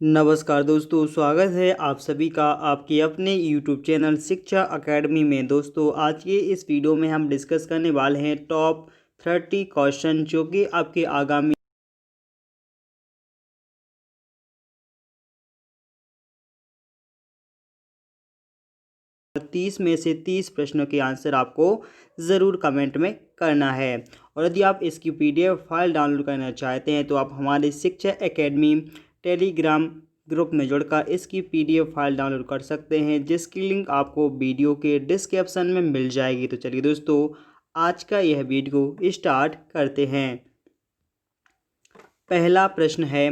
नमस्कार दोस्तों, स्वागत है आप सभी का आपके अपने YouTube चैनल शिक्षा अकेडमी में। दोस्तों, आज के इस वीडियो में हम डिस्कस करने वाले हैं टॉप 30 क्वेश्चन जो कि आपके आगामी 30 में से 30 प्रश्नों के आंसर आपको ज़रूर कमेंट में करना है। और यदि आप इसकी PDF फाइल डाउनलोड करना चाहते हैं तो आप हमारे शिक्षा एकेडमी टेलीग्राम ग्रुप में जुड़कर इसकी PDF फाइल डाउनलोड कर सकते हैं, जिसकी लिंक आपको वीडियो के डिस्क्रिप्शन में मिल जाएगी। तो चलिए दोस्तों, आज का यह वीडियो स्टार्ट करते हैं। पहला प्रश्न है,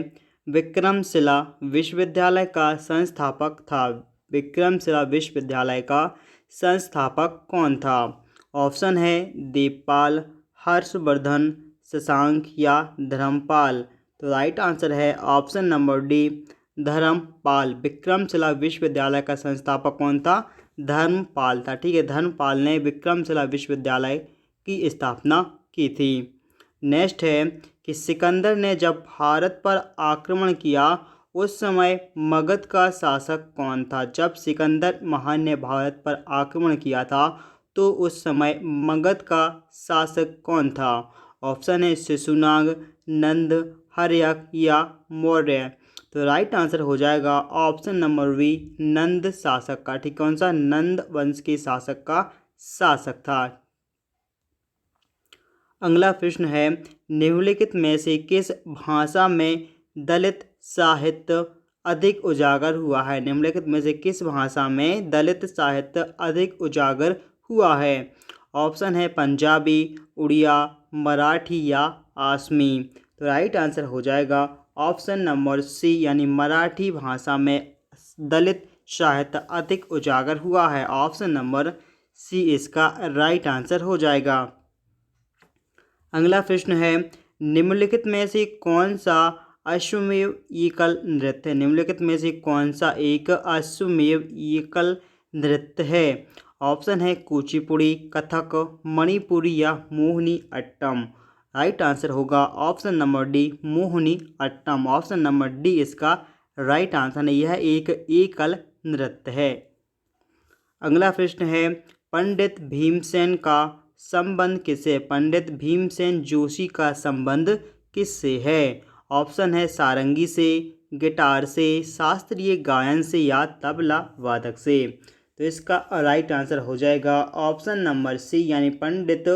विक्रमशिला विश्वविद्यालय का संस्थापक था। विक्रमशिला विश्वविद्यालय का संस्थापक कौन था? ऑप्शन है देवपाल, हर्षवर्धन, शशांक या धर्मपाल। तो राइट आंसर है option number D, Dharmapal. Vikramshila विश्वविद्यालय का संस्थापक कौन था? धर्मपाल था। ठीक है, धर्मपाल ने विक्रमशिला विश्वविद्यालय की स्थापना की थी। नेक्स्ट है कि सिकंदर ने जब भारत पर आक्रमण किया उस समय मगध का शासक कौन था? जब सिकंदर महान ने भारत पर आक्रमण किया था तो उस समय मगध का शासक कौन था? ऑप्शन है शिशुनाग, नंद, हर्यक या मौर्य। तो राइट आंसर हो जाएगा ऑप्शन नंबर बी, नंद शासक का। ठीक, कौन सा? नंद वंश के शासक का शासक था। अगला प्रश्न है, निम्नलिखित में से किस भाषा में दलित साहित्य अधिक उजागर हुआ है? निम्नलिखित में से किस भाषा में दलित साहित्य अधिक उजागर हुआ है? ऑप्शन है पंजाबी, उड़िया, मराठी या आसमी। तो राइट आंसर हो जाएगा ऑप्शन नंबर सी, यानी मराठी भाषा में दलित साहित्य अधिक उजागर हुआ है। ऑप्शन नंबर सी इसका राइट आंसर हो जाएगा। अगला प्रश्न है, निम्नलिखित में से कौन सा अश्वमेव एकल नृत्य है? निम्नलिखित में से कौन सा एक अश्वमेव एकल नृत्य है? ऑप्शन है कुचिपुड़ी, कथक, मणिपुरी या मोहिनी अट्टम। राइट आंसर होगा option number D, Mohini Attam. Option number D इसका राइट आंसर है। यह एक एकल नृत्य है। अगला प्रश्न है, पंडित भीमसेन का संबंध किससे? पंडित भीमसेन जोशी का संबंध किससे है? ऑप्शन है सारंगी से, गिटार से, शास्त्रीय गायन से या तबला वादक से। तो इसका राइट आंसर हो जाएगा ऑप्शन नंबर सी, यानी पंडित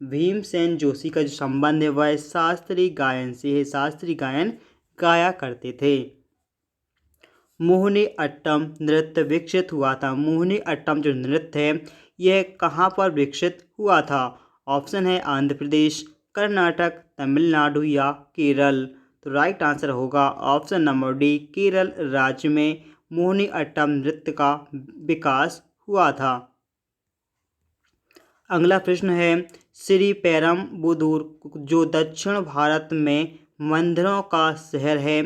भीमसेन जोशी का जो संबंध है वह शास्त्रीय गायन से है। शास्त्रीय गायन गाया करते थे। मोहिनी अट्टम नृत्य विकसित हुआ था। मोहिनी अट्टम जो नृत्य है यह कहाँ पर विकसित हुआ था? ऑप्शन है आंध्र प्रदेश, कर्नाटक, तमिलनाडु या केरल। तो राइट आंसर होगा ऑप्शन नंबर डी, केरल राज्य में मोहिनी अट्टम नृत्य का विकास हुआ था। अगला प्रश्न है, श्री पेरम्बुदूर जो दक्षिण भारत में मंदिरों का शहर है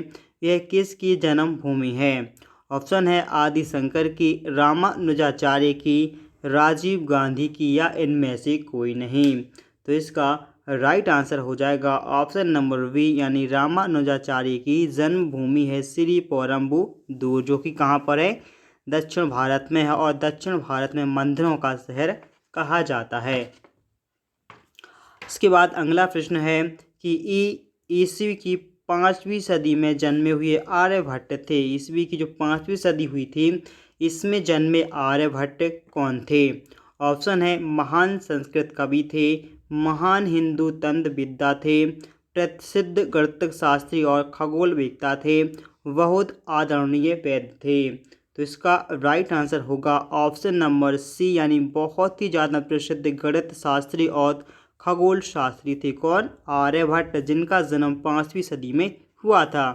यह किसकी जन्मभूमि है? ऑप्शन है आदि शंकर की, रामानुजाचार्य की, राजीव गांधी की या इनमें से कोई नहीं। तो इसका राइट आंसर हो जाएगा ऑप्शन नंबर बी, यानी रामानुजाचार्य की जन्मभूमि है श्री पेरम्बुदूर, जो कि कहाँ पर है? दक्षिण भारत में है और दक्षिण भारत में मंदिरों का शहर कहा जाता है। इसके बाद अगला प्रश्न है कि ईस्वी की 5वीं सदी में जन्मे हुए आर्यभट्ट थे। ईस्वी की जो 5वीं सदी हुई थी इसमें जन्मे आर्यभट्ट कौन थे? ऑप्शन है महान संस्कृत कवि थे, महान हिंदू तंत्रविद्या थे, प्रसिद्ध गणित शास्त्री और खगोलवेत्ता थे, बहुत आदरणीय वैद्य थे। तो इसका राइट आंसर होगा ऑप्शन नंबर सी, यानी बहुत ही ज़्यादा प्रसिद्ध गणित शास्त्री और खगोल शास्त्री थे। कौन? आर्यभट्ट, जिनका जन्म 5वीं सदी में हुआ था।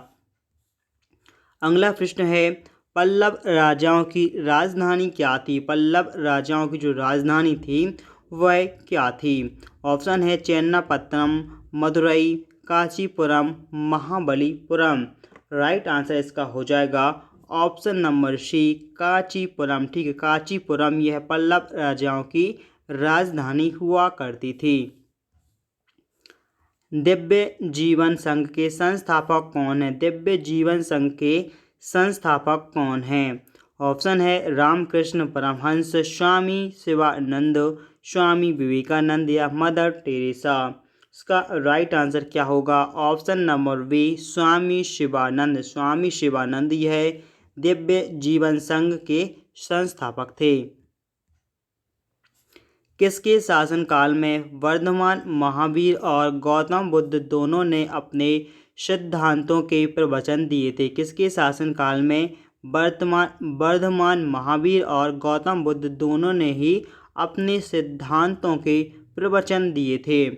अगला प्रश्न है, पल्लव राजाओं की राजधानी क्या थी? पल्लव राजाओं की जो राजधानी थी वह क्या थी? ऑप्शन है चेन्नापत्तनम, मदुरई, कांचीपुरम, महाबलीपुरम। राइट आंसर इसका हो जाएगा ऑप्शन नंबर सी, कांचीपुरम। ठीक है, कांचीपुरम यह पल्लव राजाओं की राजधानी हुआ करती थी। दिव्य जीवन संघ के संस्थापक कौन है? दिव्य जीवन संघ के संस्थापक कौन हैं? ऑप्शन है रामकृष्ण परमहंस, स्वामी शिवानंद, स्वामी विवेकानंद या मदर टेरेसा। इसका राइट आंसर क्या होगा? ऑप्शन नंबर बी स्वामी शिवानंद। स्वामी शिवानंद यह दिव्य जीवन संघ के संस्थापक थे। किसके शासनकाल में वर्धमान महावीर और गौतम बुद्ध दोनों ने अपने सिद्धांतों के प्रवचन दिए थे? किसके शासनकाल में वर्धमान महावीर और गौतम बुद्ध दोनों ने ही अपने सिद्धांतों के प्रवचन दिए थे?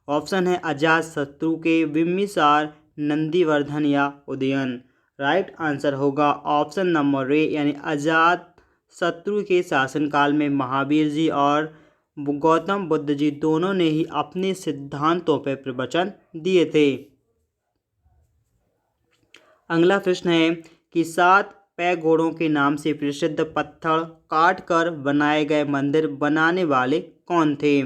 ऑप्शन है अजातशत्रु के, बिंबिसार, नंदीवर्धन या उदयन। राइट आंसर होगा ऑप्शन नंबर ए यानी अजातशत्रु के शासनकाल में महावीर जी और गौतम बुद्ध जी दोनों ने ही अपने सिद्धांतों पर प्रवचन दिए थे। अगला प्रश्न है कि 7 पैगोडों के नाम से प्रसिद्ध पत्थर काटकर बनाए गए मंदिर बनाने वाले कौन थे?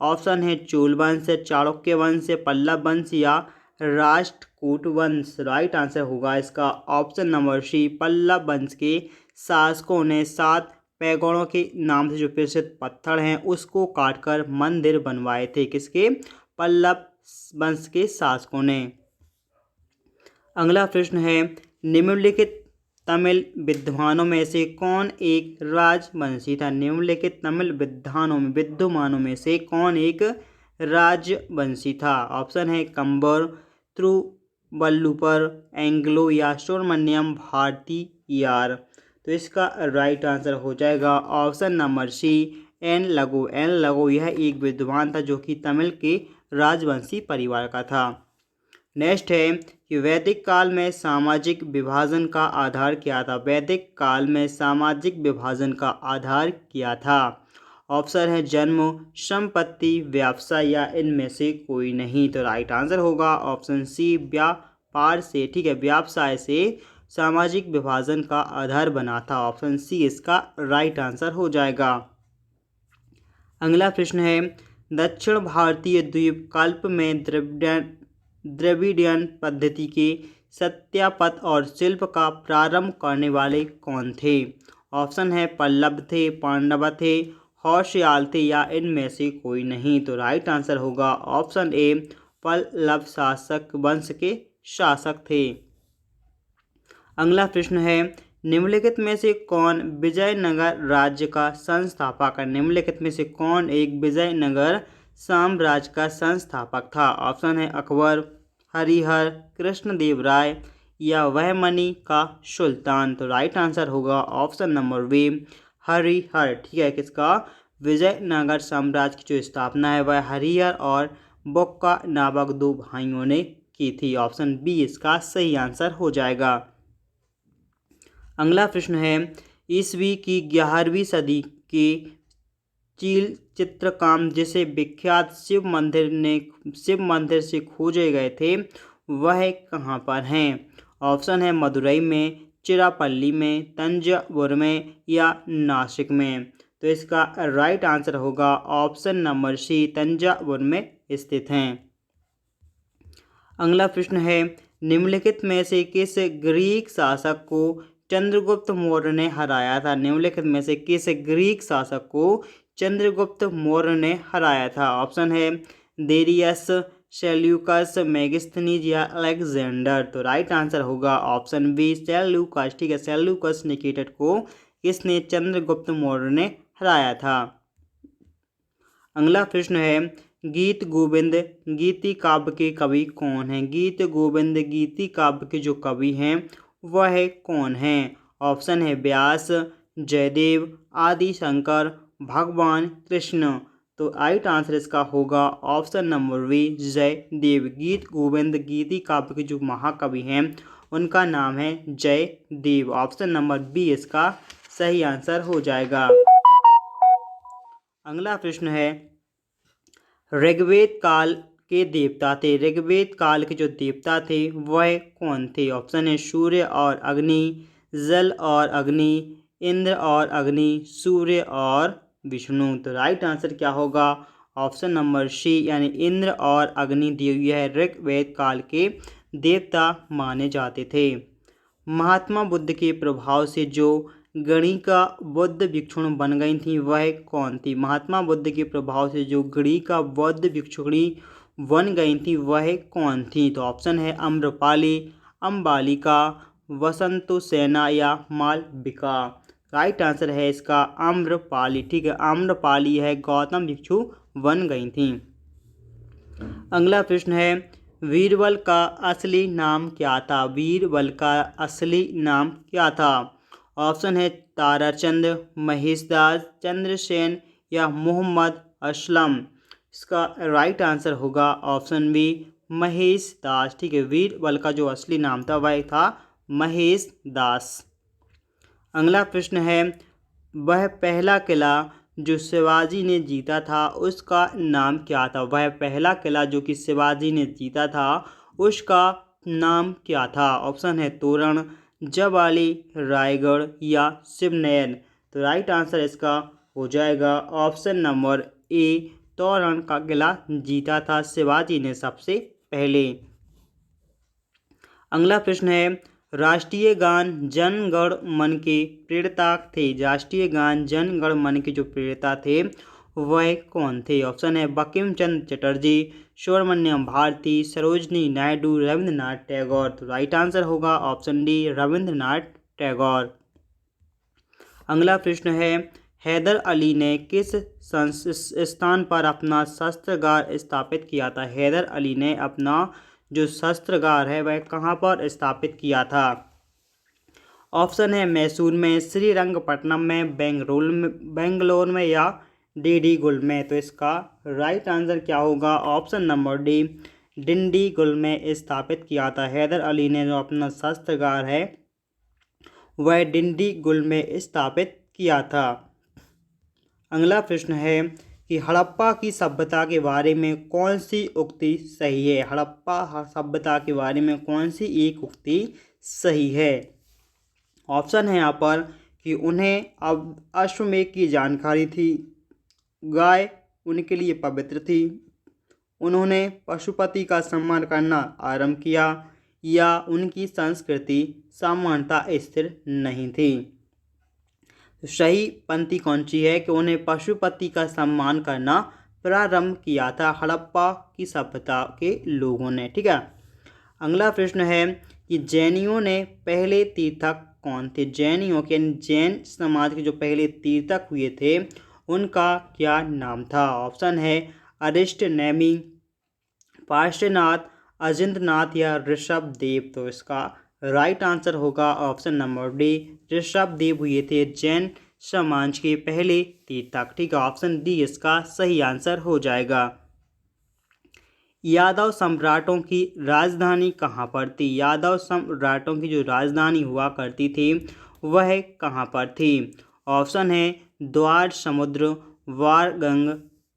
ऑप्शन है चोल वंश, चाणक्य वंश, पल्लव वंश या राष्ट्रकूट वंश। राइट आंसर होगा इसका ऑप्शन नंबर सी, पल्लव वंश के शासकों ने 7 पैगोडों के नाम से जो प्रसिद्ध पत्थर हैं उसको काटकर मंदिर बनवाए थे। किसके? पल्लव वंश के शासकों ने। अगला प्रश्न है निम्नलिखित तमिल विद्वानों में से कौन एक राजवंशी था? निम्नलिखित तमिल विद्वानों में से कौन एक राजवंशी था? ऑप्शन है कंबर, तिरुवल्लुवर, एंग्लो या सुब्रमण्यम भारतीयार। तो इसका राइट आंसर हो जाएगा ऑप्शन नंबर सी, एन लगो यह एक विद्वान था जो कि तमिल के राजवंशी परिवार का था। नेक्स्ट है कि वैदिक काल में सामाजिक विभाजन का आधार क्या था? वैदिक काल में सामाजिक विभाजन का आधार क्या था? ऑप्शन है जन्म, संपत्ति, व्यवसाय या इनमें से कोई नहीं। तो राइट आंसर होगा ऑप्शन सी, व्यापार से। ठीक है, व्यवसाय से सामाजिक विभाजन का आधार बना था। ऑप्शन सी इसका राइट आंसर हो जाएगा। अगला प्रश्न है दक्षिण भारतीय द्वीपकल्प में द्रविडियन पद्धति के सत्यापत और शिल्प का प्रारंभ करने वाले कौन थे? ऑप्शन है पल्लव थे, पांडव थे, होशियाल थे या इनमें से कोई नहीं। तो राइट आंसर होगा ऑप्शन ए, पल्लव शासक वंश के शासक थे। अगला प्रश्न है निम्नलिखित में से कौन विजयनगर राज्य का संस्थापक है? निम्नलिखित में से कौन एक विजयनगर साम्राज्य का संस्थापक था? ऑप्शन है अकबर, हरिहर, कृष्णदेवराय या वहमनी का सुल्तान। तो राइट आंसर होगा ऑप्शन नंबर बी, हरिहर। ठीक है, किसका? विजयनगर साम्राज्य की जो स्थापना है वह हरिहर और बुक्का नामक 2 भाइयों ने की थी। ऑप्शन बी इसका सही आंसर हो जाएगा। अगला प्रश्न है ईस्वी की 11वीं सदी के चील चित्रकार जिसे विख्यात शिव मंदिर से खोजे गए थे वह कहाँ पर हैं? ऑप्शन है मदुरई में, चिरापल्ली में, तंजावुर में या नासिक में। तो इसका राइट आंसर होगा ऑप्शन नंबर सी, तंजावुर में स्थित हैं। अगला प्रश्न है निम्नलिखित में से किस ग्रीक शासक को चंद्रगुप्त मौर्य ने हराया था? निम्नलिखित में से किस ग्रीक शासक को चंद्रगुप्त मौर्य ने हराया था? ऑप्शन है डेरियस, सेल्यूकस, मेगास्थनीज या अलेक्जेंडर। तो राइट आंसर होगा ऑप्शन बी, सेल्यूकस। ठीक है, सेल्यूकस निकेटर को किसने? चंद्रगुप्त मौर्य ने हराया था। अगला प्रश्न है गीत गोविंद गीति काव्य के कवि कौन हैं? गीत गोविंद गीति काव्य के जो कवि हैं वह कौन हैं? ऑप्शन है व्यास, जयदेव, आदि शंकर, भगवान कृष्ण। तो राइट आंसर इसका होगा ऑप्शन नंबर बी, जयदेव। गीत गोविंद गीति काव्य के जो महाकवि हैं उनका नाम है जयदेव। ऑप्शन नंबर बी इसका सही आंसर हो जाएगा। अगला प्रश्न है ऋग्वेद काल के देवता थे। ऋग्वेद काल के जो देवता थे वह कौन थे? ऑप्शन है सूर्य और अग्नि, जल और अग्नि, इंद्र और अग्नि, सूर्य और विष्णु। तो राइट आंसर क्या होगा? ऑप्शन नंबर सी यानी इंद्र और अग्नि देव यह ऋग्वेद काल के देवता माने जाते थे। महात्मा बुद्ध के प्रभाव से जो गणिका बौद्ध भिक्षुणी बन गई थी वह कौन थी? महात्मा बुद्ध के प्रभाव से जो गणिका बौद्ध भिक्षुणी बन गई थी वह कौन थी? तो ऑप्शन है अम्रपाली, अम्बालिका, वसंतसेना या मालविका। राइट आंसर है इसका आम्रपाली। ठीक है, आम्रपाली है गौतम भिक्षु बन गई थी। अगला प्रश्न है बीरबल का असली नाम क्या था? बीरबल का असली नाम क्या था? ऑप्शन है ताराचंद, महेशदास, चंद्रसेन या मोहम्मद असलम। इसका राइट आंसर होगा ऑप्शन बी महेशदास। ठीक है, बीरबल का जो असली नाम था वह था महेशदास। अगला प्रश्न है वह पहला किला जो शिवाजी ने जीता था उसका नाम क्या था? वह पहला किला जो कि शिवाजी ने जीता था उसका नाम क्या था? ऑप्शन है तोरण, जवाली, रायगढ़ या शिवनयन। तो राइट आंसर इसका हो जाएगा ऑप्शन नंबर ए, तोरण का किला जीता था शिवाजी ने सबसे पहले। अगला प्रश्न है राष्ट्रीय गान जन गण मन के प्रेरता थे? राष्ट्रीय गान जन गण मन के जो प्रेरता थे वह कौन थे? ऑप्शन है बंकिम चंद्र चटर्जी, सुब्रमण्यम भारती, सरोजनी नायडू, रविंद्रनाथ टैगोर। तो राइट आंसर होगा ऑप्शन डी रविंद्रनाथ टैगोर। अगला प्रश्न है हैदर अली ने किस स्थान पर अपना शस्त्रागार स्थापित किया था? हैदर अली ने अपना जो शस्त्रागार है वह कहाँ पर स्थापित किया था? ऑप्शन है मैसूर में, श्रीरंगपट्टनम में, बेंगलोर में या डिंडीगुल में। तो इसका राइट आंसर क्या होगा? ऑप्शन नंबर डी डिंडीगुल में स्थापित किया था। हैदर अली ने जो अपना शस्त्रागार है वह डिंडीगुल में स्थापित किया था। अगला प्रश्न है कि हड़प्पा की सभ्यता के बारे में कौन सी उक्ति सही है? हड़प्पा सभ्यता के बारे में कौन सी एक उक्ति सही है? ऑप्शन है यहाँ पर कि उन्हें अब अश्वमेध की जानकारी थी, गाय उनके लिए पवित्र थी, उन्होंने पशुपति का सम्मान करना आरंभ किया या उनकी संस्कृति समानता स्थिर नहीं थी। तो सही पंक्ति कौन सी है कि उन्हें पशुपति का सम्मान करना प्रारंभ किया था हड़प्पा की सभ्यता के लोगों ने। ठीक है, अगला प्रश्न है कि जैनियों ने पहले तीर्थक कौन थे? जैनियों के जैन समाज के जो पहले तीर्थक हुए थे उनका क्या नाम था? ऑप्शन है अरिष्ट नेमी, पार्श्वनाथ, अजिंक्यनाथ या ऋषभदेव। तो इसका राइट आंसर होगा ऑप्शन नंबर डी ऋषभदेव हुए थे जैन समाज के पहले तीर्थक। ठीक है, ऑप्शन डी इसका सही आंसर हो जाएगा। यादव सम्राटों की राजधानी कहाँ पर थी? यादव सम्राटों की जो राजधानी हुआ करती थी वह कहाँ पर थी? ऑप्शन है द्वार समुद्र, वारंगल,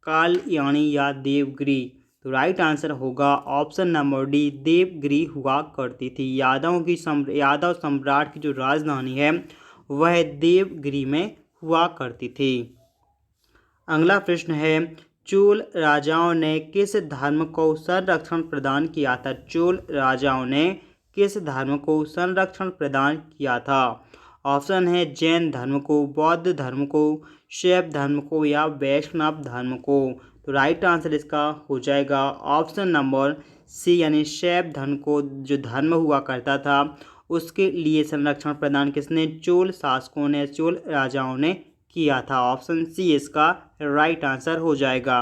कालयानी या देवगिरी। तो राइट आंसर होगा ऑप्शन नंबर डी देवगिरी हुआ करती थी। यादव सम्राट की जो राजधानी है वह देवगिरी में हुआ करती थी। अगला प्रश्न है चोल राजाओं ने किस धर्म को संरक्षण प्रदान किया था? चोल राजाओं ने किस धर्म को संरक्षण प्रदान किया था? ऑप्शन है जैन धर्म को, बौद्ध धर्म को, शैव धर्म को या वैष्णव धर्म को। तो राइट आंसर इसका हो जाएगा ऑप्शन नंबर सी यानी शैव धर्म को जो धर्म हुआ करता था उसके लिए संरक्षण प्रदान किसने? चोल शासकों ने, चोल राजाओं ने किया था। ऑप्शन सी इसका राइट आंसर हो जाएगा।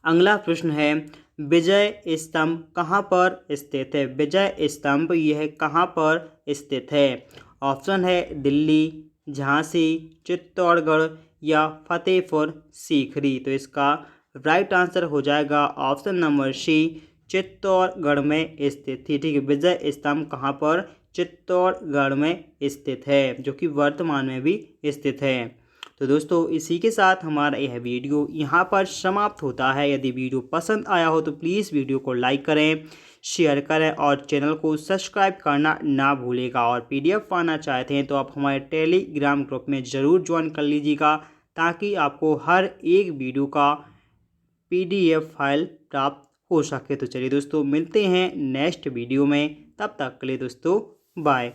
अगला प्रश्न है विजय स्तंभ कहाँ पर स्थित है? विजय स्तंभ यह कहाँ पर स्थित है? ऑप्शन है दिल्ली, झांसी, चित्तौड़गढ़ या फतेहपुर सीकरी। तो इसका राइट आंसर हो जाएगा ऑप्शन नंबर सी चित्तौड़गढ़ में स्थित थी। ठीक है, विजय स्तंभ कहाँ पर? चित्तौड़गढ़ में स्थित है जो कि वर्तमान में भी स्थित है। तो दोस्तों इसी के साथ हमारा यह वीडियो यहाँ पर समाप्त होता है। यदि वीडियो पसंद आया हो तो प्लीज़ वीडियो को लाइक करें, शेयर करें और चैनल को सब्सक्राइब करना ना भूलेगा। और पीडीएफ पाना चाहते हैं तो आप हमारे टेलीग्राम ग्रुप में ज़रूर ज्वाइन कर लीजिएगा ताकि आपको हर एक वीडियो का पीडीएफ फाइल प्राप्त हो सके। तो चलिए दोस्तों मिलते हैं नेक्स्ट वीडियो में। तब तक के लिए दोस्तों बाय।